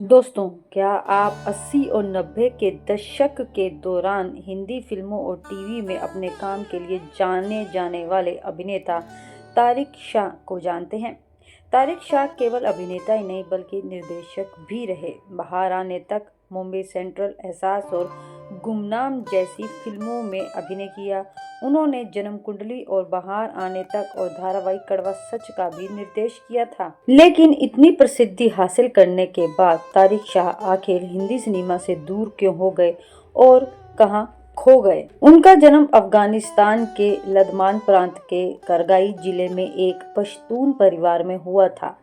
दोस्तों, क्या आप 80 और 90 के दशक के दौरान हिंदी फिल्मों और टीवी में अपने काम के लिए जाने जाने वाले अभिनेता तारिक शाह को जानते हैं? तारिक शाह केवल अभिनेता ही नहीं बल्कि निर्देशक भी रहे। बाहर आने तक, मुंबई सेंट्रल, एहसास और गुमनाम जैसी फिल्मों में अभिनय किया। उन्होंने जन्म कुंडली और बाहर आने तक और धारावाहिक कड़वा सच का भी निर्देश किया था। लेकिन इतनी प्रसिद्धि हासिल करने के बाद तारिक शाह आखिर हिंदी सिनेमा से दूर क्यों हो गए और कहां खो गए? उनका जन्म अफगानिस्तान के लदमान प्रांत के करगाई जिले में एक पश्तून परिवार में हुआ था।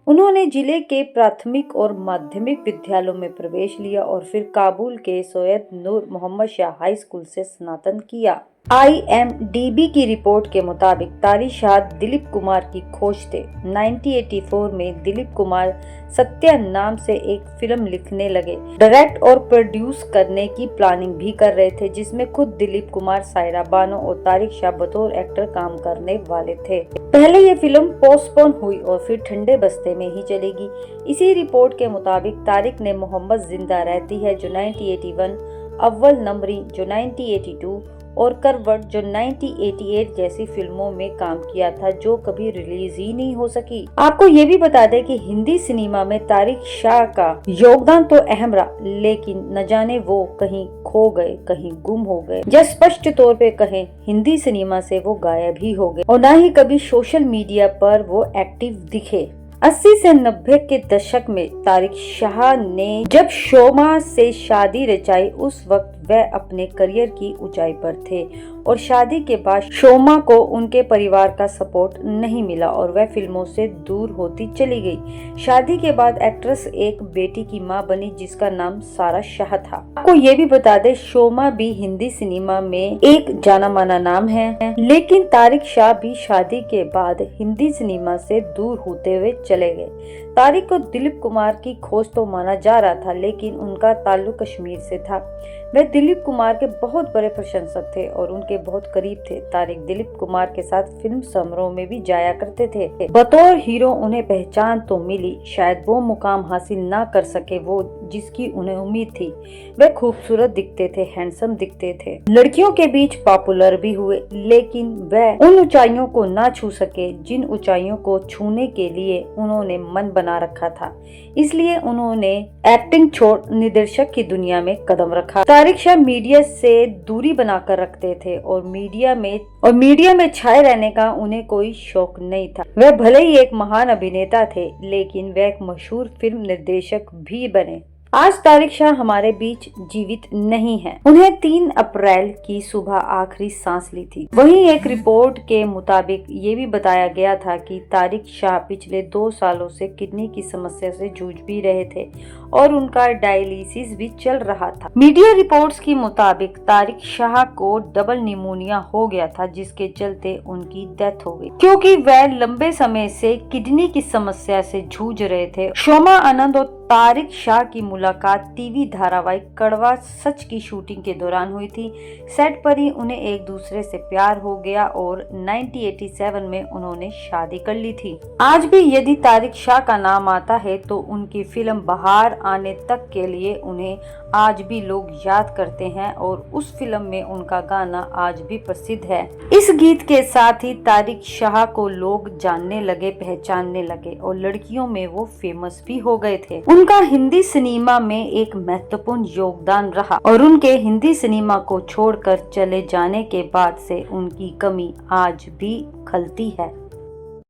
उन्होंने जिले के प्राथमिक और माध्यमिक विद्यालयों में प्रवेश लिया और फिर काबुल के सैयद नूर मोहम्मद शाह हाई स्कूल से स्नातक किया। IMDb की रिपोर्ट के मुताबिक तारिक शाह दिलीप कुमार की खोज थे। 1984 में दिलीप कुमार सत्या नाम से एक फिल्म लिखने लगे। डायरेक्ट और प्रोड्यूस करने की प्लानिंग भी कर रहे थे, जिसमें खुद दिलीप कुमार, सायरा बानो और तारिक शाह बतौर एक्टर काम करने वाले थे। पहले ये फिल्म पोस्टपोन हुई और फिर ठंडे बस्ते में ही चलेगी। इसी रिपोर्ट के मुताबिक तारिक ने मोहम्मद जिंदा रहती है जो 1981, अव्वल नंबरी जो 1982 और करवट जो 1988 जैसी फिल्मों में काम किया था, जो कभी रिलीज ही नहीं हो सकी। आपको ये भी बता दें कि हिंदी सिनेमा में तारिक शाह का योगदान तो अहम रहा, लेकिन न जाने वो कहीं खो गए, कहीं गुम हो गए, या स्पष्ट तौर पे कहें हिंदी सिनेमा से वो गायब ही हो गए और न ही कभी सोशल मीडिया पर वो एक्टिव दिखे। 80 से 90 के दशक में तारिक शाह ने जब शोमा से शादी रचाई, उस वक्त वह अपने करियर की ऊंचाई पर थे और शादी के बाद शोमा को उनके परिवार का सपोर्ट नहीं मिला और वह फिल्मों से दूर होती चली गई। शादी के बाद एक्ट्रेस एक बेटी की मां बनी जिसका नाम सारा शाह था। आपको ये भी बता दें, शोमा भी हिंदी सिनेमा में एक जाना माना नाम है, लेकिन तारिक शाह भी शादी के बाद हिंदी सिनेमा से दूर होते हुए चले गए। तारिक को दिलीप कुमार की खोज तो माना जा रहा था, लेकिन उनका ताल्लुक कश्मीर से था। वे दिलीप कुमार के बहुत बड़े प्रशंसक थे और उनके बहुत करीब थे। तारिक दिलीप कुमार के साथ फिल्म समारोह में भी जाया करते थे। बतौर हीरो उन्हें पहचान तो मिली, शायद वो मुकाम हासिल ना कर सके वो जिसकी उन्हें उम्मीद थी। वे खूबसूरत दिखते थे, हैंडसम दिखते थे, लड़कियों के बीच पॉपुलर भी हुए, लेकिन वह उन ऊंचाइयों को ना छू सके जिन ऊंचाइयों को छूने के लिए उन्होंने मन बना रखा था। इसलिए उन्होंने एक्टिंग छोड़ निर्देशक की दुनिया में कदम रखा। तारिक शाह मीडिया से दूरी बनाकर रखते थे और मीडिया में छाए रहने का उन्हें कोई शौक नहीं था। वह भले ही एक महान अभिनेता थे, लेकिन वह एक मशहूर फिल्म निर्देशक भी बने। आज तारिक शाह हमारे बीच जीवित नहीं है। उन्हें 3 अप्रैल की सुबह आखिरी सांस ली थी। वहीं एक रिपोर्ट के मुताबिक ये भी बताया गया था कि तारिक शाह पिछले 2 सालों से किडनी की समस्या से जूझ भी रहे थे और उनका डायलिसिस भी चल रहा था। मीडिया रिपोर्ट्स के मुताबिक तारिक शाह को डबल निमोनिया हो गया था, जिसके चलते उनकी डेथ हो गई, क्योंकि वह लंबे समय से किडनी की समस्या से जूझ रहे थे। शोमा आनंद और तारिक शाह की मुलाकात टीवी धारावाहिक कड़वा सच की शूटिंग के दौरान हुई थी। सेट पर ही उन्हें एक दूसरे से प्यार हो गया और 1987 में उन्होंने शादी कर ली थी। आज भी यदि तारिक शाह का नाम आता है तो उनकी फिल्म बाहर आने तक के लिए उन्हें आज भी लोग याद करते हैं और उस फिल्म में उनका गाना आज भी प्रसिद्ध है। इस गीत के साथ ही तारिक शाह को लोग जानने लगे, पहचानने लगे और लड़कियों में वो फेमस भी हो गए थे। उनका हिंदी सिनेमा में एक महत्वपूर्ण योगदान रहा और उनके हिंदी सिनेमा को छोड़कर चले जाने के बाद से उनकी कमी आज भी खलती है।